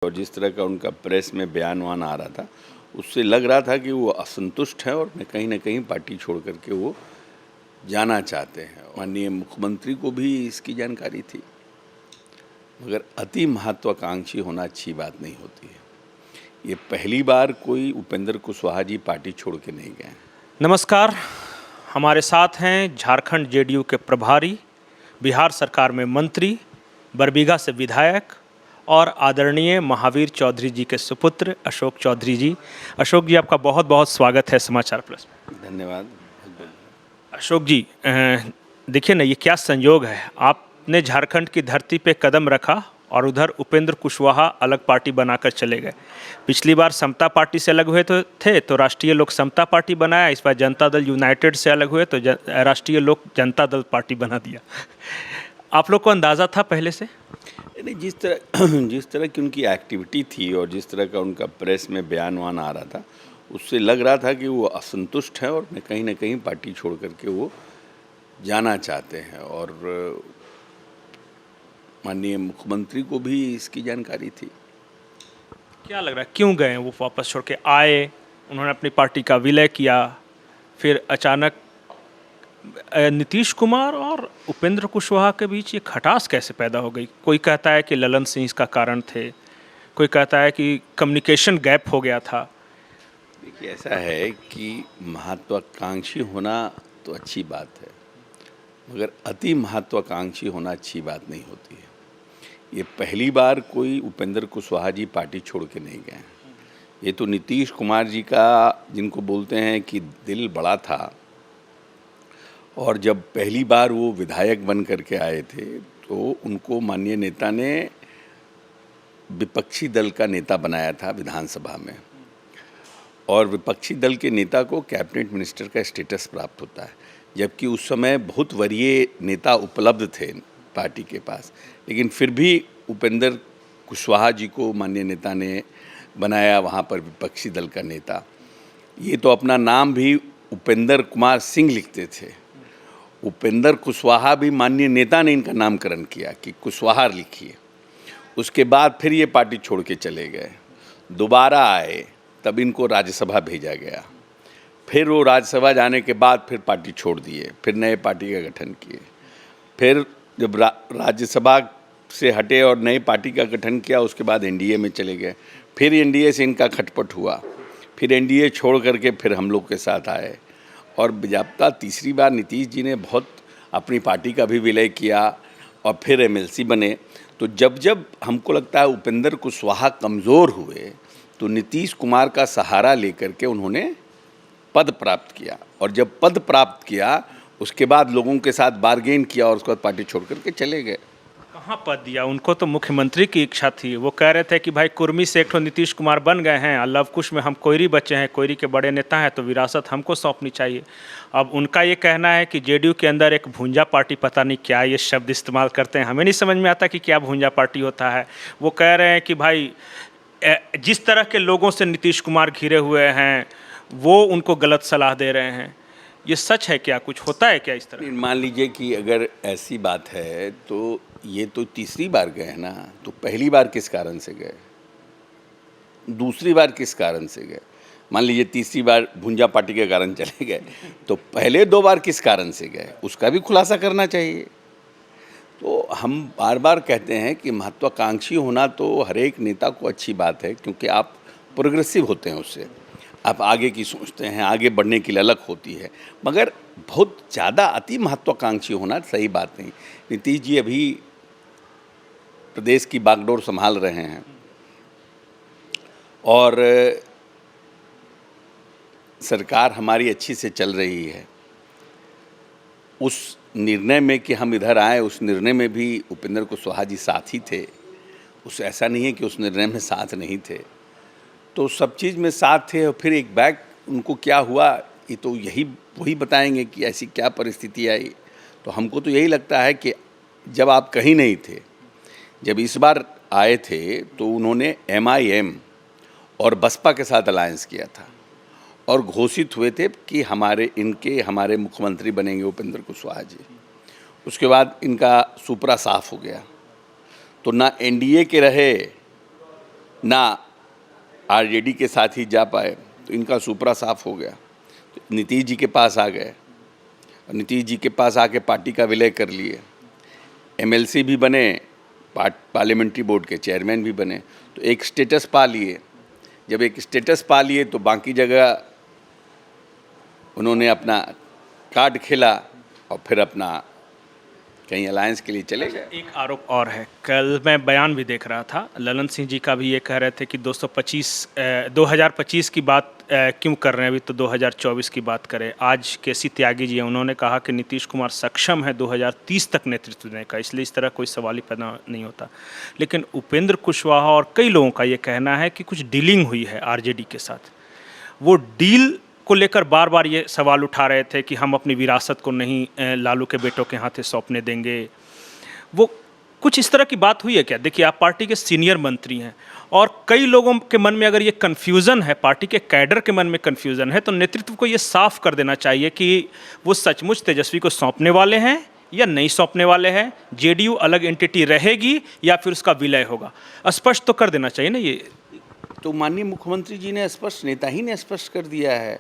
और जिस तरह का उनका प्रेस में बयान आ रहा था, उससे लग रहा था कि वो असंतुष्ट हैं और कहीं न कहीं पार्टी छोड़ कर के वो जाना चाहते हैं। माननीय मुख्यमंत्री को भी इसकी जानकारी थी, मगर अति महत्वाकांक्षी होना अच्छी बात नहीं होती है। ये पहली बार कोई उपेंद्र कुशवाहा जी पार्टी छोड़ के नहीं गए। नमस्कार, हमारे साथ हैं झारखंड जेडीयू के प्रभारी, बिहार सरकार में मंत्री, बरबीघा से विधायक और आदरणीय महावीर चौधरी जी के सुपुत्र अशोक चौधरी जी। अशोक जी, आपका बहुत बहुत स्वागत है समाचार प्लस में। धन्यवाद। अशोक जी, देखिए ना, ये क्या संयोग है, आपने झारखंड की धरती पे कदम रखा और उधर उपेंद्र कुशवाहा अलग पार्टी बनाकर चले गए। पिछली बार समता पार्टी से अलग हुए तो राष्ट्रीय लोक समता पार्टी बनाया, इस बार जनता दल यूनाइटेड से अलग हुए तो राष्ट्रीय लोक जनता दल पार्टी बना दिया। आप लोग को अंदाज़ा था पहले से? नहीं, जिस तरह की उनकी एक्टिविटी थी और जिस तरह का उनका प्रेस में बयान आ रहा था, उससे लग रहा था कि वो असंतुष्ट हैं और कहीं न कहीं पार्टी छोड़ कर के वो जाना चाहते हैं। और माननीय मुख्यमंत्री को भी इसकी जानकारी थी। क्या लग रहा है, क्यों गए वो? वापस छोड़ के आए, उन्होंने अपनी पार्टी का विलय किया, फिर अचानक नीतीश कुमार और उपेंद्र कुशवाहा के बीच ये खटास कैसे पैदा हो गई? कोई कहता है कि ललन सिंह इसका कारण थे, कोई कहता है कि कम्युनिकेशन गैप हो गया था। देखिए, ऐसा है कि महत्वाकांक्षी होना तो अच्छी बात है, मगर अति महत्वाकांक्षी होना अच्छी बात नहीं होती है। ये पहली बार कोई उपेंद्र कुशवाहा जी पार्टी छोड़ के नहीं गए। ये तो नीतीश कुमार जी का, जिनको बोलते हैं कि दिल बड़ा था, और जब पहली बार वो विधायक बन करके आए थे तो उनको माननीय नेता ने विपक्षी दल का नेता बनाया था विधानसभा में, और विपक्षी दल के नेता को कैबिनेट मिनिस्टर का स्टेटस प्राप्त होता है, जबकि उस समय बहुत वरीय नेता उपलब्ध थे पार्टी के पास, लेकिन फिर भी उपेंद्र कुशवाहा जी को माननीय नेता ने बनाया वहाँ पर विपक्षी दल का नेता। ये तो अपना नाम भी उपेंद्र कुमार सिंह लिखते थे। उपेंद्र कुशवाहा भी माननीय नेता ने इनका नामकरण किया कि कुशवाहा लिखिए। उसके बाद फिर ये पार्टी छोड़ के चले गए, दोबारा आए, तब इनको राज्यसभा भेजा गया। फिर वो राज्यसभा जाने के बाद फिर पार्टी छोड़ दिए, फिर नए पार्टी का गठन किए। फिर जब राज्यसभा से हटे और नई पार्टी का गठन किया, उसके बाद एनडीए में चले गए। फिर एनडीए से इनका खटपट हुआ, फिर एनडीए छोड़ करके फिर हम लोग के साथ आए, और बजाप्ता तीसरी बार नीतीश जी ने बहुत अपनी पार्टी का भी विलय किया और फिर एमएलसी बने। तो जब जब हमको लगता है उपेंद्र कुशवाहा कमज़ोर हुए तो नीतीश कुमार का सहारा लेकर के उन्होंने पद प्राप्त किया, और जब पद प्राप्त किया उसके बाद लोगों के साथ बार्गेन किया और उसके बाद पार्टी छोड़ करके चले गए। कहाँ पद दिया उनको? तो मुख्यमंत्री की इच्छा थी, वो कह रहे थे कि भाई कुर्मी से एक ठो नीतीश कुमार बन गए हैं, लव कुश में हम कोयरी बच्चे हैं, कोयरी के बड़े नेता हैं, तो विरासत हमको सौंपनी चाहिए। अब उनका ये कहना है कि जेडीयू के अंदर एक भूंजा पार्टी, पता नहीं क्या ये शब्द इस्तेमाल करते हैं, हमें नहीं समझ में आता कि क्या भूंजा पार्टी होता है। वो कह रहे हैं कि भाई जिस तरह के लोगों से नीतीश कुमार घिरे हुए हैं वो उनको गलत सलाह दे रहे हैं। ये सच है क्या? कुछ होता है क्या इस तरह? मान लीजिए कि अगर ऐसी बात है तो ये तो तीसरी बार गए ना, तो पहली बार किस कारण से गए, दूसरी बार किस कारण से गए? मान लीजिए तीसरी बार भुंजा पार्टी के कारण चले गए, तो पहले दो बार किस कारण से गए, उसका भी खुलासा करना चाहिए। तो हम बार बार कहते हैं कि महत्वाकांक्षी होना तो हर एक नेता को अच्छी बात है, क्योंकि आप प्रोग्रेसिव होते हैं, उससे आप आगे की सोचते हैं, आगे बढ़ने की ललक होती है। मगर बहुत ज़्यादा अति महत्वाकांक्षी होना सही बात नहीं। नीतीश जी अभी प्रदेश की बागडोर संभाल रहे हैं, और सरकार हमारी अच्छी से चल रही है। उस निर्णय में कि हम इधर आए, उस निर्णय में भी उपेंद्र कुशवाहा जी साथ ही थे। उस ऐसा नहीं है कि उस निर्णय में साथ नहीं थे, तो सब चीज़ में साथ थे। और फिर एक बैक उनको क्या हुआ, ये तो वही बताएंगे कि ऐसी क्या परिस्थिति आई। तो हमको तो यही लगता है कि जब आप कहीं नहीं थे, जब इस बार आए थे तो उन्होंने एमआईएम और बसपा के साथ अलायंस किया था और घोषित हुए थे कि हमारे मुख्यमंत्री बनेंगे उपेंद्र कुशवाहा जी। उसके बाद इनका सुपरा साफ हो गया, तो ना एनडीए के रहे ना आरजेडी के साथ ही जा पाए, तो इनका सुपड़ा साफ हो गया। तो नीतीश जी के पास आ गए, और नीतीश जी के पास आके पार्टी का विलय कर लिए, एमएलसी भी बने, पार्लियामेंट्री बोर्ड के चेयरमैन भी बने, तो एक स्टेटस पा लिए। जब एक स्टेटस पा लिए तो बाकी जगह उन्होंने अपना कार्ड खेला और फिर अपना कहीं अलायंस के लिए चले गए। एक आरोप और है, कल मैं बयान भी देख रहा था, ललन सिंह जी का भी ये कह रहे थे कि 2025 की बात क्यों कर रहे हैं, अभी तो 2024 की बात करें। आज केसी त्यागी जी हैं, उन्होंने कहा कि नीतीश कुमार सक्षम है 2030 तक नेतृत्व देने का, इसलिए इस तरह कोई सवाल ही पैदा नहीं होता। लेकिन उपेंद्र कुशवाहा और कई लोगों का ये कहना है कि कुछ डीलिंग हुई है आरजेडी के साथ। वो डील को लेकर बार बार ये सवाल उठा रहे थे कि हम अपनी विरासत को नहीं लालू के बेटों के हाथे सौंपने देंगे। वो कुछ इस तरह की बात हुई है क्या? देखिए, आप पार्टी के सीनियर मंत्री हैं और कई लोगों के मन में अगर ये कन्फ्यूज़न है, पार्टी के कैडर के मन में कन्फ्यूज़न है, तो नेतृत्व को ये साफ कर देना चाहिए कि वो सचमुच तेजस्वी को सौंपने वाले हैं या नहीं सौंपने वाले हैं, जेडीयू अलग एंटिटी रहेगी या फिर उसका विलय होगा। स्पष्ट तो कर देना चाहिए ना ये। तो माननीय मुख्यमंत्री जी ने स्पष्ट, नेता ही ने स्पष्ट कर दिया है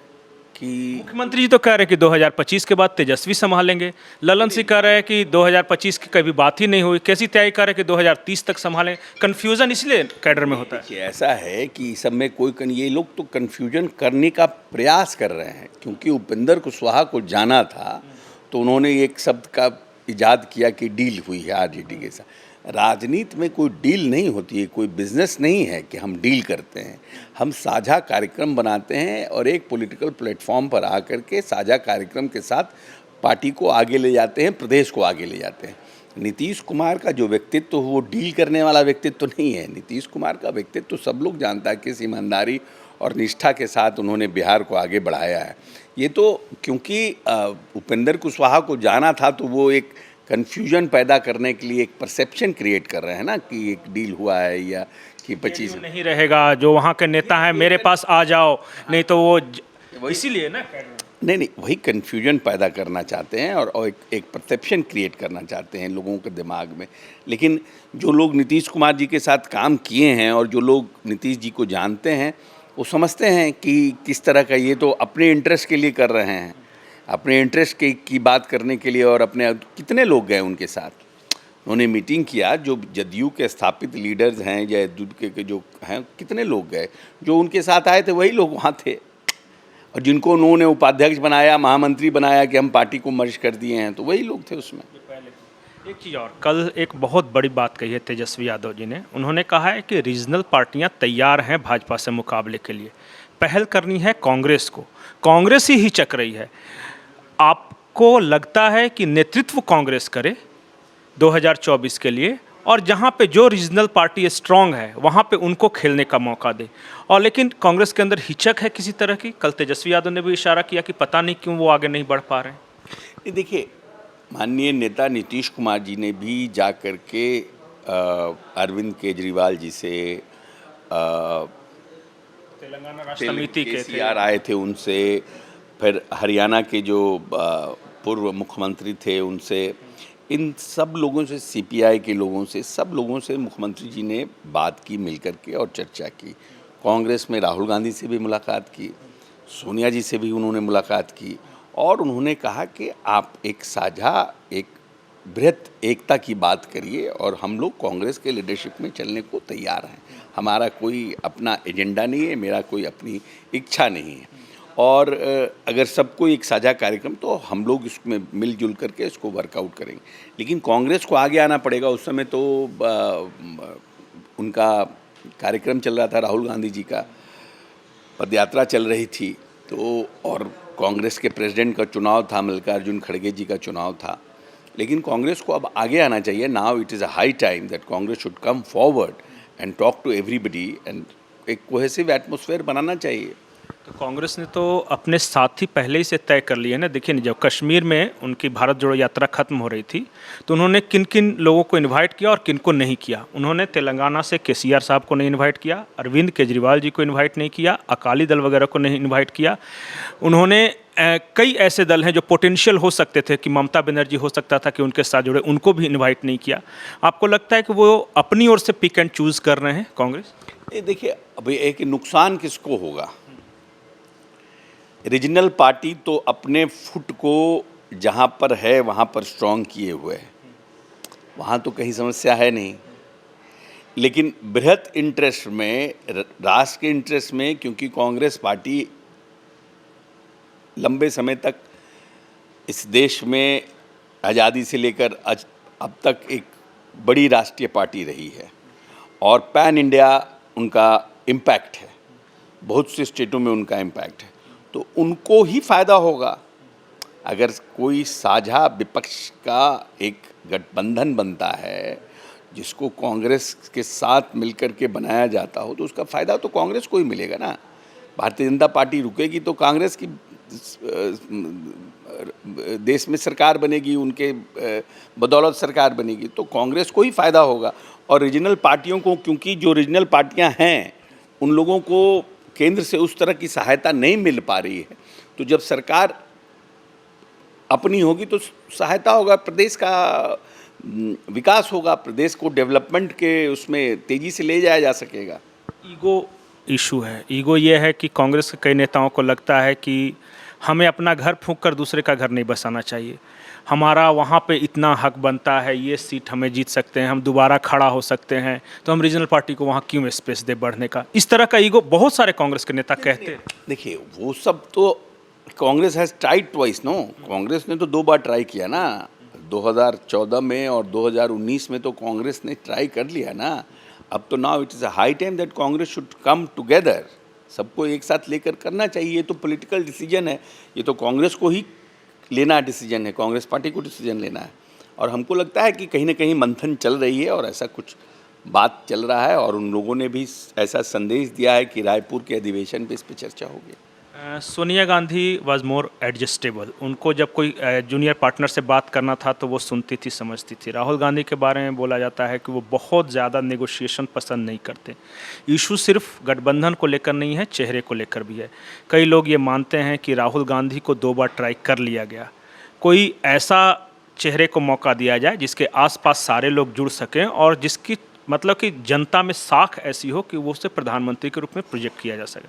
कि मुख्यमंत्री जी तो कह रहे हैं कि 2025 के बाद तेजस्वी संभालेंगे। ललन सिंह कह रहे हैं कि 2025 की कभी बात ही नहीं हुई। कैसी त्यागी कह रहे हैं कि 2030 तक संभालें। कन्फ्यूज़न इसलिए कैडर में होता है। देखिए, ऐसा है कि इस सब में ये लोग तो कन्फ्यूजन करने का प्रयास कर रहे हैं, क्योंकि उपेंद्र कुशवाहा को जाना था तो उन्होंने एक शब्द का इजाद किया कि डील हुई है आरजेडी के साथ। राजनीति में कोई डील नहीं होती है, कोई बिजनेस नहीं है कि हम डील करते हैं। हम साझा कार्यक्रम बनाते हैं और एक पॉलिटिकल प्लेटफॉर्म पर आकर के साझा कार्यक्रम के साथ पार्टी को आगे ले जाते हैं, प्रदेश को आगे ले जाते हैं। नीतीश कुमार का जो व्यक्तित्व वो डील करने वाला व्यक्तित्व नहीं है। नीतीश कुमार का व्यक्तित्व सब लोग जानता है, किस ईमानदारी और निष्ठा के साथ उन्होंने बिहार को आगे बढ़ाया है। ये तो क्योंकि उपेंद्र कुशवाहा को जाना था तो वो एक कन्फ्यूजन पैदा करने के लिए एक परसेप्शन क्रिएट कर रहे हैं ना कि एक डील हुआ है या कि 25 नहीं रहेगा, जो वहाँ के नेता हैं मेरे पास आ जाओ, नहीं तो वो इसीलिए ना। नहीं, वही कन्फ्यूजन पैदा करना चाहते हैं और एक परसेप्शन क्रिएट करना चाहते हैं लोगों के दिमाग में। लेकिन जो लोग नीतीश कुमार जी के साथ काम किए हैं और जो लोग नीतीश जी को जानते हैं, वो समझते हैं कि किस तरह का ये तो अपने इंटरेस्ट के लिए कर रहे हैं, अपने इंटरेस्ट की बात करने के लिए। और अपने कितने लोग गए उनके साथ, उन्होंने मीटिंग किया, जो जदयू के स्थापित लीडर्स हैं या जदयू के जो हैं, कितने लोग गए, जो उनके साथ आए थे वही लोग वहाँ थे। और जिनको उन्होंने उपाध्यक्ष बनाया, महामंत्री बनाया कि हम पार्टी को मर्ज कर दिए हैं, तो वही लोग थे उसमें। एक चीज़ और, कल एक बहुत बड़ी बात कही है तेजस्वी यादव जी ने। उन्होंने कहा है कि रीजनल पार्टियां तैयार हैं भाजपा से मुकाबले के लिए, पहल करनी है कांग्रेस को, कांग्रेस ही हिचक रही है। आपको लगता है कि नेतृत्व कांग्रेस करे 2024 के लिए, और जहां पे जो रीजनल पार्टी स्ट्रांग है वहां पे उनको खेलने का मौका दे? और लेकिन कांग्रेस के अंदर हिचक है किसी तरह की। कल तेजस्वी यादव ने भी इशारा किया कि पता नहीं क्यों वो आगे नहीं बढ़ पा रहे हैं। देखिए, माननीय नेता नीतीश कुमार जी ने भी जा कर के अरविंद केजरीवाल जी से, तेलंगाना राष्ट्र समिति के थे, आए थे उनसे, फिर हरियाणा के जो पूर्व मुख्यमंत्री थे उनसे, इन सब लोगों से, सीपीआई के लोगों से, सब लोगों से मुख्यमंत्री जी ने बात की मिल कर के और चर्चा की। कांग्रेस में राहुल गांधी से भी मुलाकात की, सोनिया जी से भी उन्होंने मुलाकात की, और उन्होंने कहा कि आप एक साझा, एक बृहत एकता की बात करिए और हम लोग कांग्रेस के लीडरशिप में चलने को तैयार हैं। हमारा कोई अपना एजेंडा नहीं है, मेरा कोई अपनी इच्छा नहीं है, और अगर सबको एक साझा कार्यक्रम, तो हम लोग इसमें मिलजुल करके इसको वर्कआउट करेंगे। लेकिन कांग्रेस को आगे आना पड़ेगा। उस समय तो उनका कार्यक्रम चल रहा था, राहुल गांधी जी का पदयात्रा चल रही थी, तो और कांग्रेस के प्रेसिडेंट का चुनाव था, मल्लिकार्जुन खड़गे जी का चुनाव था। लेकिन कांग्रेस को अब आगे आना चाहिए। Now it is a high time that Congress should come forward and talk to everybody, एंड एक कोहेसिव एटमॉस्फेयर बनाना चाहिए। तो कांग्रेस ने तो अपने साथी पहले ही से तय कर लिए ना। देखिए, जब कश्मीर में उनकी भारत जोड़ो यात्रा खत्म हो रही थी तो उन्होंने किन किन लोगों को इनवाइट किया और किन को नहीं किया। उन्होंने तेलंगाना से केसीआर साहब को नहीं इनवाइट किया, अरविंद केजरीवाल जी को इनवाइट नहीं किया, अकाली दल वगैरह को नहीं इनवाइट किया। उन्होंने कई ऐसे दल हैं जो पोटेंशियल हो सकते थे कि ममता बनर्जी हो सकता था कि उनके साथ जुड़े, उनको भी इनवाइट नहीं किया। आपको लगता है कि वो अपनी ओर से पिक एंड चूज़ कर रहे हैं कांग्रेस? ये देखिए, अभी एक नुकसान किसको होगा? रीजनल पार्टी तो अपने फुट को जहाँ पर है वहाँ पर स्ट्रॉन्ग किए हुए है, वहाँ तो कहीं समस्या है नहीं। लेकिन बृहत इंटरेस्ट में, राष्ट्र के इंटरेस्ट में, क्योंकि कांग्रेस पार्टी लंबे समय तक इस देश में आज़ादी से लेकर आज अब तक एक बड़ी राष्ट्रीय पार्टी रही है और पैन इंडिया उनका इम्पैक्ट है, बहुत से स्टेटों में उनका इम्पैक्ट है, तो उनको ही फ़ायदा होगा अगर कोई साझा विपक्ष का एक गठबंधन बनता है जिसको कांग्रेस के साथ मिलकर के बनाया जाता हो, तो उसका फ़ायदा तो कांग्रेस को ही मिलेगा ना। भारतीय जनता पार्टी रुकेगी तो कांग्रेस की देश में सरकार बनेगी, उनके बदौलत सरकार बनेगी, तो कांग्रेस को ही फ़ायदा होगा। और रीजनल पार्टियों को, क्योंकि जो रीजनल पार्टियां हैं उन लोगों को केंद्र से उस तरह की सहायता नहीं मिल पा रही है, तो जब सरकार अपनी होगी तो सहायता होगा, प्रदेश का विकास होगा, प्रदेश को डेवलपमेंट के उसमें तेज़ी से ले जाया जा सकेगा। ईगो इशू है। ईगो ये है कि कांग्रेस के कई नेताओं को लगता है कि हमें अपना घर फूंक कर दूसरे का घर नहीं बसाना चाहिए, हमारा वहाँ पे इतना हक बनता है, ये सीट हमें जीत सकते हैं, हम दोबारा खड़ा हो सकते हैं, तो हम रीजनल पार्टी को वहाँ क्यों स्पेस दे बढ़ने का। इस तरह का ईगो बहुत सारे कांग्रेस के नेता कहते हैं। देखिए, वो सब तो Congress has tried twice, no, Congress ने तो 2 बार ट्राई किया ना, 2014 में और 2019 में तो कांग्रेस ने ट्राई कर लिया ना। अब तो now it is a high time that Congress should come together, सबको एक साथ लेकर करना चाहिए। ये तो पॉलिटिकल डिसीजन है, ये तो कांग्रेस को ही लेना डिसीजन है, कांग्रेस पार्टी को डिसीजन लेना है। और हमको लगता है कि कहीं ना कहीं मंथन चल रही है और ऐसा कुछ बात चल रहा है, और उन लोगों ने भी ऐसा संदेश दिया है कि रायपुर के अधिवेशन पे इस पर चर्चा होगी। Sonia Gandhi was more adjustable, उनको जब कोई जूनियर पार्टनर से बात करना था तो वो सुनती थी, समझती थी। राहुल गांधी के बारे में बोला जाता है कि वो बहुत ज़्यादा नेगोशिएशन पसंद नहीं करते। इशू सिर्फ गठबंधन को लेकर नहीं है, चेहरे को लेकर भी है। कई लोग ये मानते हैं कि राहुल गांधी को 2 बार ट्राई कर लिया गया, कोई ऐसा चेहरे को मौका दिया जाए जिसके आसपास सारे लोग जुड़ सकें और जिसकी मतलब कि जनता में साख ऐसी हो कि वो उसे प्रधानमंत्री के रूप में प्रोजेक्ट किया जा सके।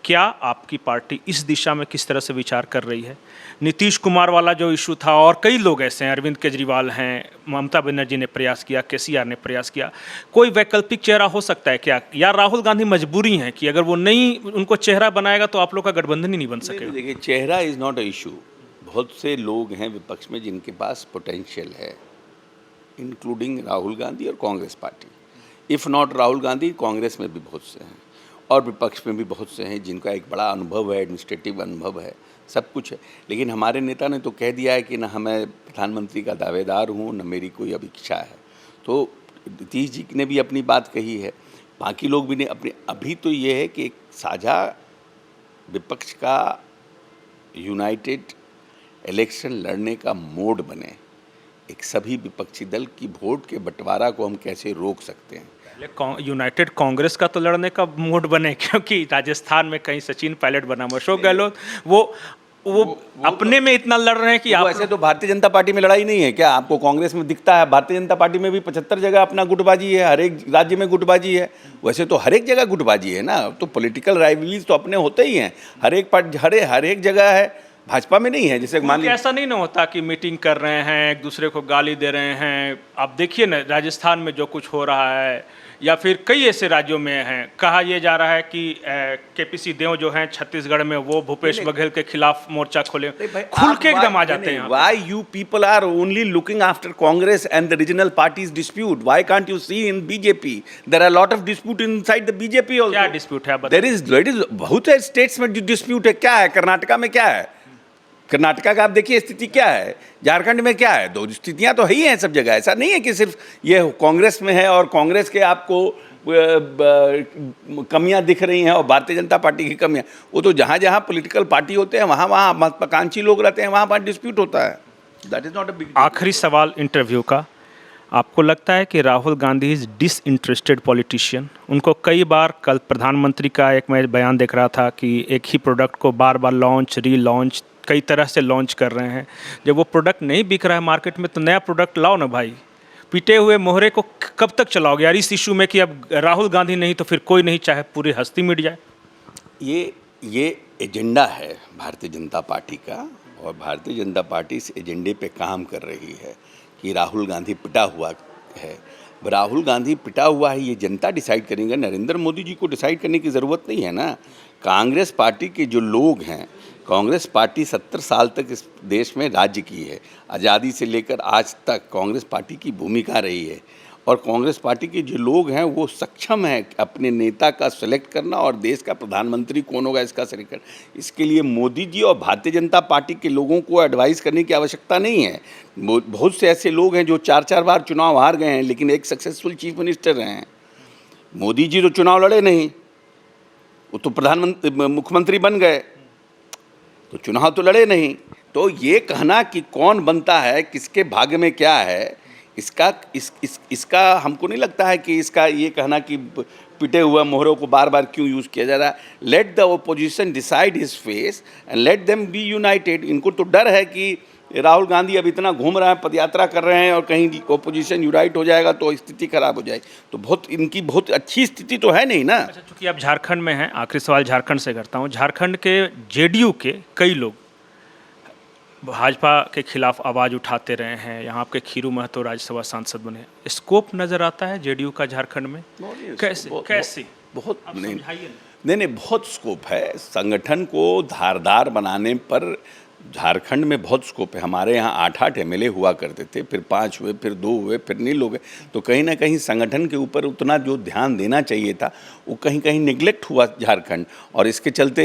क्या आपकी पार्टी इस दिशा में किस तरह से विचार कर रही है? नीतीश कुमार वाला जो इशू था, और कई लोग ऐसे हैं, अरविंद केजरीवाल हैं, ममता बनर्जी ने प्रयास किया, केसीआर ने प्रयास किया, कोई वैकल्पिक चेहरा हो सकता है क्या? या राहुल गांधी मजबूरी है कि अगर वो नहीं उनको चेहरा बनाएगा तो आप लोग का गठबंधन ही नहीं बन सकेगा? देखिए, चेहरा इज़ नॉट अ इशू। बहुत से लोग हैं विपक्ष में जिनके पास पोटेंशियल है, इंक्लूडिंग राहुल गांधी और Congress party. If not Rahul Gandhi, Congress में भी बहुत से हैं और विपक्ष में भी बहुत से हैं जिनका एक बड़ा अनुभव है, एडमिनिस्ट्रेटिव अनुभव है, सब कुछ है। लेकिन हमारे नेता ने तो कह दिया है कि न मैं प्रधानमंत्री का दावेदार हूँ, न मेरी कोई अब इच्छा है। तो नीतीश जी ने भी अपनी बात कही है, बाकी लोग भी ने अपनी। अभी तो ये है कि एक साझा विपक्ष का यूनाइटेड इलेक्शन लड़ने का मोड बने, एक सभी विपक्षी दल की वोट के बंटवारा को हम कैसे रोक सकते हैं। यूनाइटेड कांग्रेस का तो लड़ने का मूड बने, क्योंकि राजस्थान में कहीं सचिन पायलट बना, अशोक गहलोत वो अपने में इतना लड़ रहे हैं कि आप। ऐसे तो भारतीय जनता पार्टी में लड़ाई नहीं है क्या? आपको कांग्रेस में दिखता है? भारतीय जनता पार्टी में भी 75 जगह अपना गुटबाजी है, हर एक राज्य में गुटबाजी है। वैसे तो हर एक जगह गुटबाजी है ना, तो पॉलिटिकल राइवलरीज तो अपने होते ही हैं, हर एक पार्टी हर एक जगह है, भाजपा में नहीं है। जैसे मान लीजिए, ऐसा नहीं ना होता कि मीटिंग कर रहे हैं, एक दूसरे को गाली दे रहे हैं। आप देखिए ना राजस्थान में जो कुछ हो रहा है, या फिर कई ऐसे राज्यों में हैं। कहा यह जा रहा है कि केपीसी देव जो हैं छत्तीसगढ़ में, वो भूपेश बघेल के खिलाफ मोर्चा खोले, खुल के एकदम आ जाते हैं। Why you people are only looking after Congress and the regional parties dispute? Why can't you see in BJP there are lot of dispute inside the BJP also? क्या डिस्प्यूट है? देयर इज बहुत है states में dispute है। क्या है कर्नाटका में? क्या है कर्नाटका का? आप देखिए स्थिति क्या है, झारखंड में क्या है, 2 स्थितियां तो है ही हैं सब जगह। ऐसा नहीं है कि सिर्फ ये कांग्रेस में है और कांग्रेस के आपको कमियां दिख रही हैं और भारतीय जनता पार्टी की कमियां। वो तो जहां जहां पॉलिटिकल पार्टी होते हैं वहां वहां महत्वाकांक्षी लोग रहते हैं, वहां वहां डिस्प्यूट होता है। That is not a big. आखिरी सवाल इंटरव्यू का, आपको लगता है कि Rahul Gandhi is disinterested politician? उनको कई बार, कल प्रधानमंत्री का एक मैं बयान देख रहा था कि एक ही प्रोडक्ट को बार बार लॉन्च रीलॉन्च कई तरह से लॉन्च कर रहे हैं। जब वो प्रोडक्ट नहीं बिक रहा है मार्केट में तो नया प्रोडक्ट लाओ ना भाई। पिटे हुए मोहरे को कब तक चलाओगे यार इस इशू में कि अब राहुल गांधी नहीं तो फिर कोई नहीं, चाहे पूरी हस्ती मिट जाए? ये एजेंडा है भारतीय जनता पार्टी का, और भारतीय जनता पार्टी इस एजेंडे पे काम कर रही है कि राहुल गांधी पिटा हुआ है। राहुल गांधी पिटा हुआ है, ये जनता डिसाइड करेंगे। नरेंद्र मोदी जी को डिसाइड करने की ज़रूरत नहीं है ना। कांग्रेस पार्टी के जो लोग हैं, कांग्रेस पार्टी 70 साल तक इस देश में राज्य की है। आज़ादी से लेकर आज तक कांग्रेस पार्टी की भूमिका रही है, और कांग्रेस पार्टी के जो लोग हैं वो सक्षम हैं अपने नेता का सेलेक्ट करना, और देश का प्रधानमंत्री कौन होगा इसका सेलेक्ट करना। इसके लिए मोदी जी और भारतीय जनता पार्टी के लोगों को एडवाइस करने की आवश्यकता नहीं है। बहुत से ऐसे लोग हैं जो 4-4 बार चुनाव हार गए हैं, लेकिन एक सक्सेसफुल चीफ मिनिस्टर रहे हैं। मोदी जी तो चुनाव लड़े नहीं, वो तो मुख्यमंत्री बन गए, तो चुनाव तो लड़े नहीं। तो ये कहना कि कौन बनता है, किसके भाग्य में क्या है, इसका हमको नहीं लगता है कि इसका ये कहना कि पिटे हुए मोहरों को बार बार क्यों यूज़ किया जा रहा है। Let the opposition decide his face and let them be united. इनको तो डर है कि राहुल गांधी अब इतना घूम रहे हैं, पदयात्रा कर रहे हैं, और कहीं ओपोजिशन यूनाइट हो जाएगा तो स्थिति खराब हो जाएगी। तो इनकी बहुत अच्छी स्थिति तो है नहीं ना। अच्छा, चूँकि आप झारखंड में हैं, आखिरी सवाल झारखंड से करता हूँ। झारखंड के जेडीयू के कई लोग भाजपा के खिलाफ आवाज़ उठाते रहे हैं। यहाँ आपके खीरू महतो राज्यसभा सांसद बने। स्कोप नज़र आता है जेडीयू का झारखंड में? कैसे? बहुत नहीं, बहुत स्कोप है। संगठन को धारदार बनाने पर झारखंड में बहुत स्कोप है। हमारे यहाँ 8-8 एमएलए हुआ करते थे, फिर 5 हुए, फिर 2 हुए, फिर नील हो गए। तो कहीं ना कहीं संगठन के ऊपर उतना जो ध्यान देना चाहिए था वो कहीं कहीं निगलेक्ट हुआ झारखंड, और इसके चलते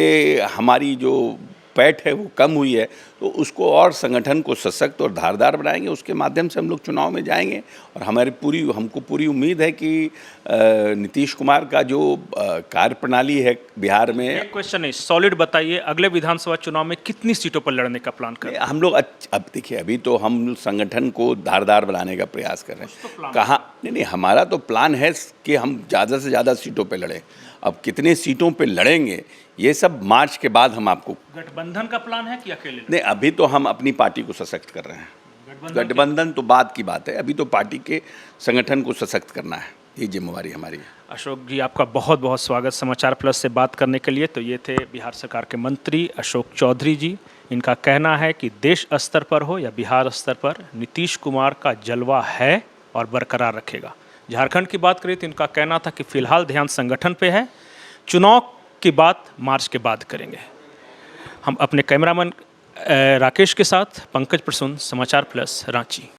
हमारी जो पैठ है वो कम हुई है। तो उसको और संगठन को सशक्त और धारदार बनाएंगे, उसके माध्यम से हम लोग चुनाव में जाएंगे। और हमको पूरी उम्मीद है कि नीतीश कुमार का जो कार्यप्रणाली है बिहार में। एक क्वेश्चन है, सॉलिड बताइए, अगले विधानसभा चुनाव में कितनी सीटों पर लड़ने का प्लान कर रहे हैं? हम लोग अब देखिए, अभी तो हम संगठन को धारदार बनाने का प्रयास कर रहे हैं। कहाँ नहीं, हमारा तो प्लान है कि हम ज़्यादा से ज़्यादा सीटों पर लड़ें। अब कितने सीटों पे लड़ेंगे ये सब मार्च के बाद हम आपको। गठबंधन का प्लान है कि अकेले? नहीं, अभी तो हम अपनी पार्टी को सशक्त कर रहे हैं। गठबंधन तो बाद की बात है, अभी तो पार्टी के संगठन को सशक्त करना है, ये जिम्मेवारी हमारी है। अशोक जी, आपका बहुत बहुत स्वागत समाचार प्लस से बात करने के लिए। तो ये थे बिहार सरकार के मंत्री अशोक चौधरी जी। इनका कहना है कि देश स्तर पर हो या बिहार स्तर पर, नीतीश कुमार का जलवा है और बरकरार रखेगा। झारखंड की बात करें तो इनका कहना था कि फिलहाल ध्यान संगठन पे है, चुनाव की बात मार्च के बाद करेंगे। हम अपने कैमरामैन राकेश के साथ पंकज प्रसून, समाचार प्लस, रांची।